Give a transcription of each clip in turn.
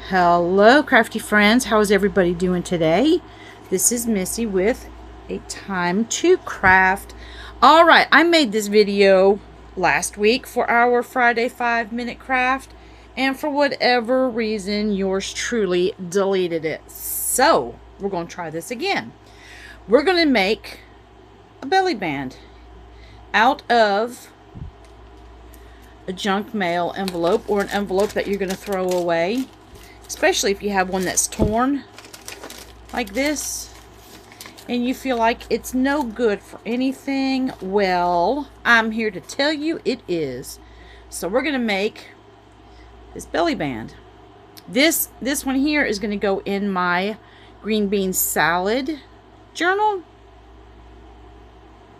Hello, crafty friends. How is everybody doing today? This is Missy with a time to craft. All right, I made this video last week for our Friday 5-minute craft, and for whatever reason, yours truly deleted it. So we're going to try this again. We're going to make a belly band out of a junk mail envelope, or an envelope that you're going to throw away. Especially if you have one that's torn like this and you feel like it's no good for anything. Well, I'm here to tell you it is. So we're going to make this belly band. This one here is going to go in my green bean salad journal.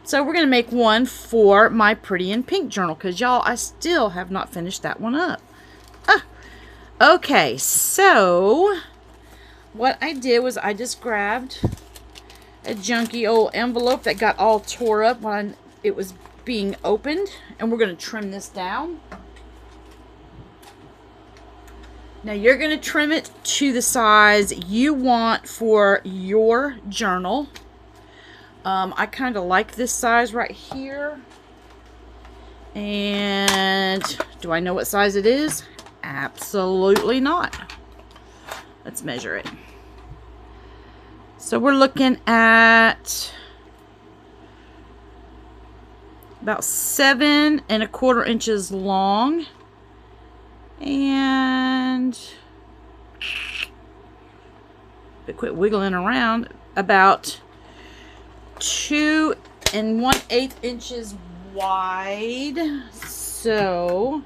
So we're going to make one for my pretty in pink journal, because y'all, I still have not finished that one up. Okay, so what I did was I just grabbed a junky old envelope that got all tore up when it was being opened, and we're going to trim this down. Now you're going to trim it to the size you want for your journal. I kind of like this size right here. And do I know what size it is? Absolutely not. Let's measure it. So we're looking at about 7¼ inches long, and quit wiggling around, about 2 1/8 inches wide. So,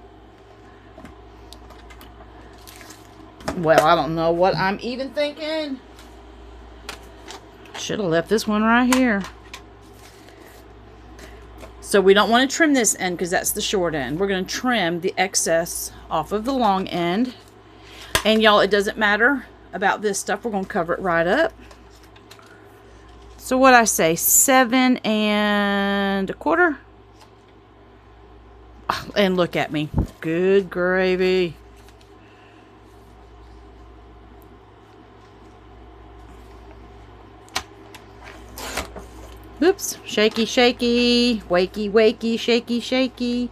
well, I don't know what I'm even thinking. Should have left this one right here. So we don't want to trim this end because that's the short end. We're going to trim the excess off of the long end. And y'all, it doesn't matter about this stuff. We're going to cover it right up. So what I say, 7 1/4. And look at me. Good gravy. Oops, shaky, shaky, wakey, wakey, shaky, shaky.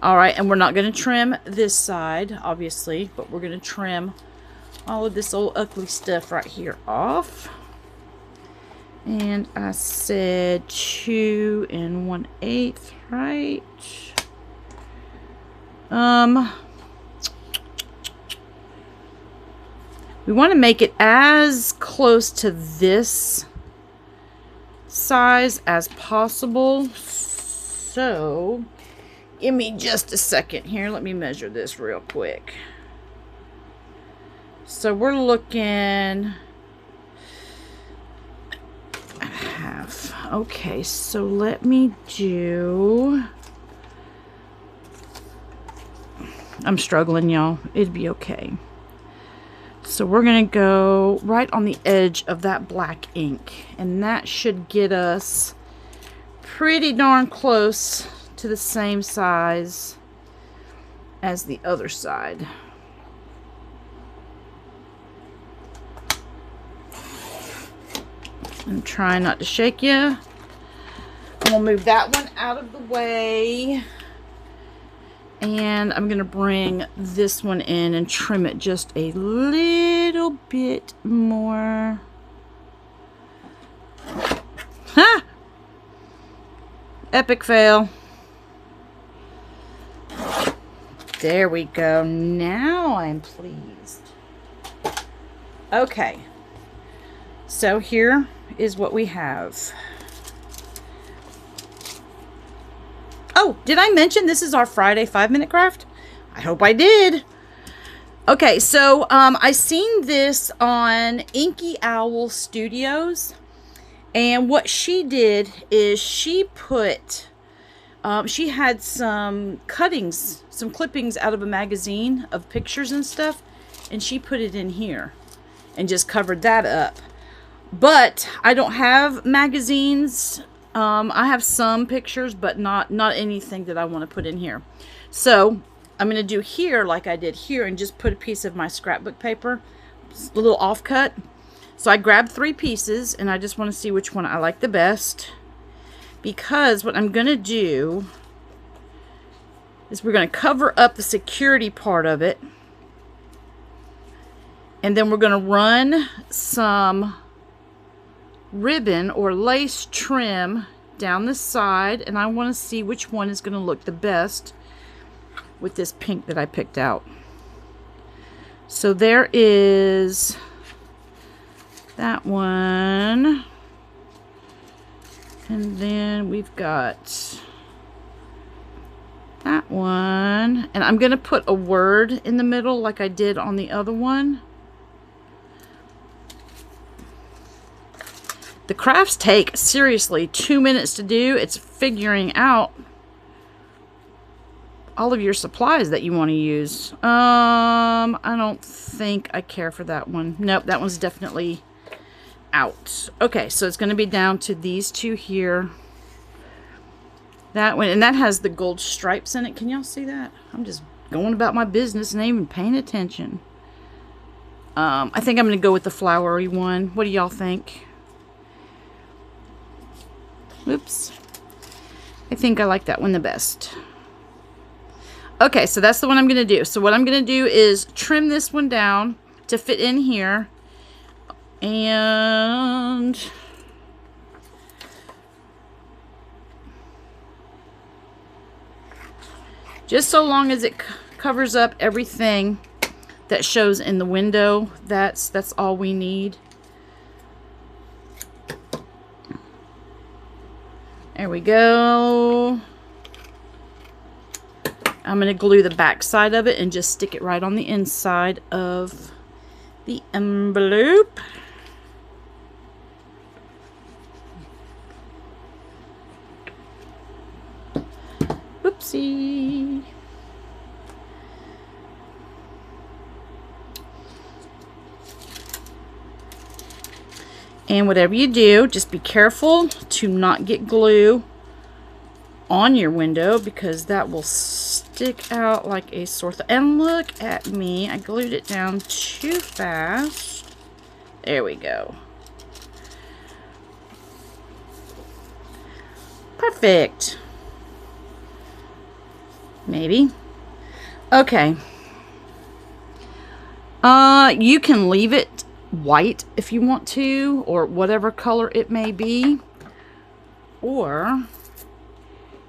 All right, and we're not going to trim this side, obviously, but we're going to trim all of this old ugly stuff right here off. And I said 2 1/8, right? We want to make it as close to this size as possible. So give me just a second here. Let me measure this real quick. So we're looking at half. Okay, so let me do, I'm struggling, y'all. It'd be okay. So we're going to go right on the edge of that black ink, and that should get us pretty darn close to the same size as the other side. I'm trying not to shake you. I'm going to move that one out of the way. And I'm going to bring this one in and trim it just a little bit more. Ha! Epic fail. There we go. Now I'm pleased. Okay. So here is what we have. Oh, did I mention this is our Friday 5-minute craft? I hope I did. Okay, so I seen this on Inky Owl Studios, and what she did is she put, she had some cuttings, some clippings out of a magazine of pictures and stuff, and she put it in here and just covered that up. But I don't have magazines. I have some pictures, but not anything that I want to put in here. So I'm going to do here like I did here and just put a piece of my scrapbook paper, a little offcut. So I grabbed 3 pieces and I just want to see which one I like the best, because what I'm going to do is we're going to cover up the security part of it, and then we're going to run some ribbon or lace trim down the side, and I want to see which one is going to look the best with this pink that I picked out. So there is that one, and then we've got that one, and I'm going to put a word in the middle like I did on the other one. The crafts take, seriously, 2 minutes to do. It's figuring out all of your supplies that you want to use. I don't think I care for that one. Nope, that one's definitely out. Okay, so it's going to be down to these 2 here. That one, and that has the gold stripes in it. Can y'all see that? I'm just going about my business and ain't even paying attention. I think I'm going to go with the flowery one. What do y'all think? Oops. I think I like that one the best. Okay, so that's the one I'm going to do. So what I'm going to do is trim this one down to fit in here. And just so long as it covers up everything that shows in the window, that's all we need. There we go. I'm going to glue the back side of it and just stick it right on the inside of the envelope. Oopsie. And whatever you do, just be careful to not get glue on your window, because that will stick out like a sore thumb. And look at me, I glued it down too fast. There we go. Perfect. Maybe. Okay. You can leave it white if you want to, or whatever color it may be, or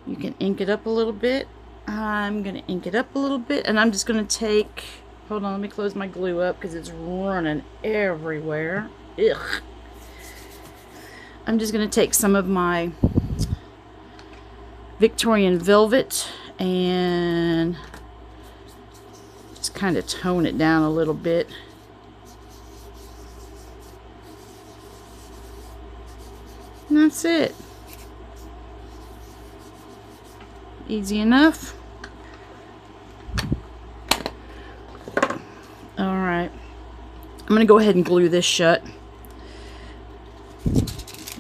you can ink it up a little bit. I'm gonna ink it up a little bit, and I'm just gonna take, hold on, let me close my glue up because it's running everywhere. Ugh. I'm just gonna take some of my Victorian Velvet and just kind of tone it down a little bit. And that's it. Easy enough. Alright. I'm going to go ahead and glue this shut.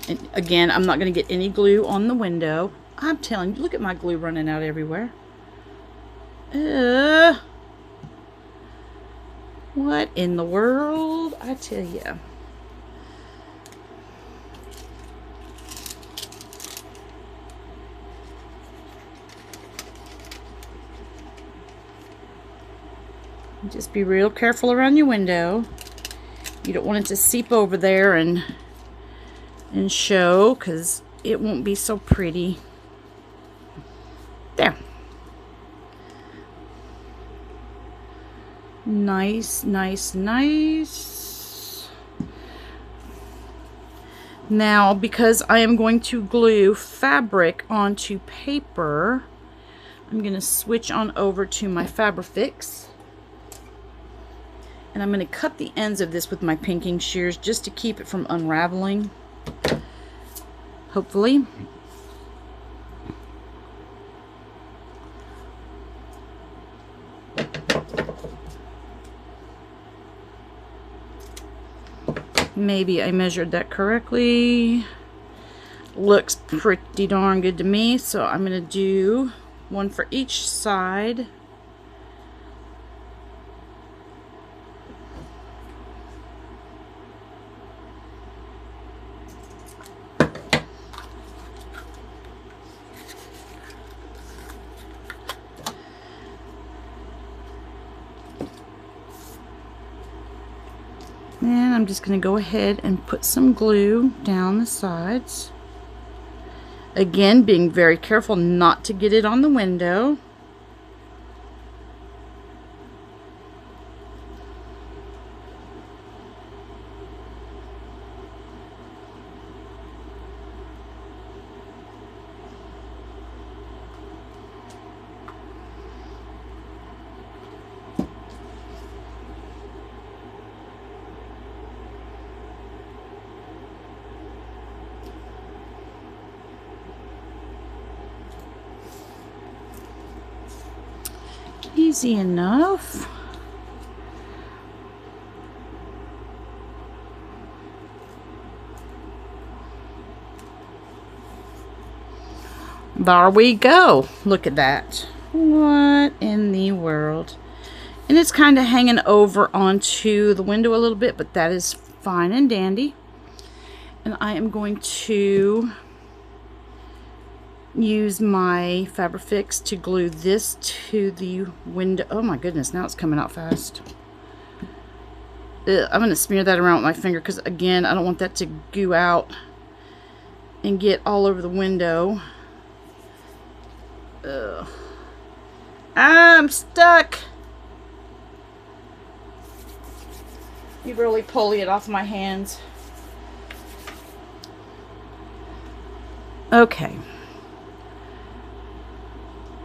And again, I'm not going to get any glue on the window. I'm telling you, look at my glue running out everywhere. What in the world? I tell you. Just be real careful around your window. You don't want it to seep over there and show, because it won't be so pretty. There. Nice, nice, nice. Now, because I am going to glue fabric onto paper, I'm going to switch on over to my Fabrifix. And I'm going to cut the ends of this with my pinking shears just to keep it from unraveling. Hopefully. Maybe I measured that correctly. Looks pretty darn good to me. So I'm going to do one for each side. I'm just going to go ahead and put some glue down the sides. Again, being very careful not to get it on the window. Easy enough. There we go. Look at that. What in the world? And it's kind of hanging over onto the window a little bit, but that is fine and dandy. And I am going to use my Fabrifix to glue this to the window. Oh my goodness, now it's coming out fast. I'm going to smear that around with my finger because, again, I don't want that to goo out and get all over the window. Ugh. I'm stuck. You really pulling it off my hands. Okay.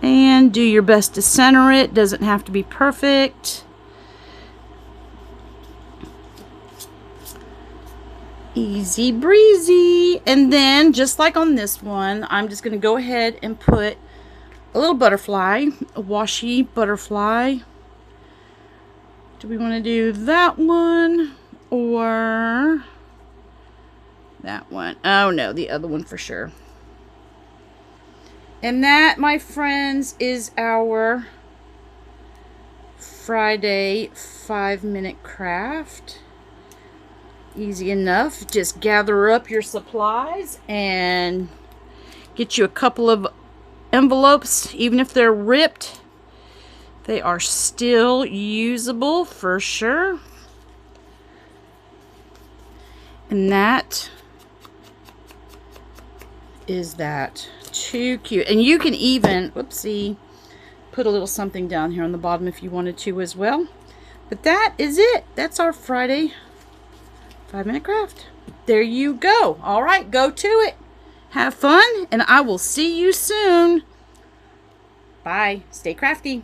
And do your best to center it. Doesn't have to be perfect. Easy breezy. And then, just like on this one, I'm just going to go ahead and put a little butterfly, a washi butterfly. Do we want to do that one or that one? Oh no, the other one for sure. And that, my friends, is our Friday 5-minute craft. Easy enough. Just gather up your supplies and get you a couple of envelopes. Even if they're ripped, they are still usable for sure. And that is that. Too cute. And you can even, whoopsie, put a little something down here on the bottom if you wanted to as well. But that is it. That's our Friday 5-minute craft. There you go. All right, go to it. Have fun, and I will see you soon. Bye. Stay crafty.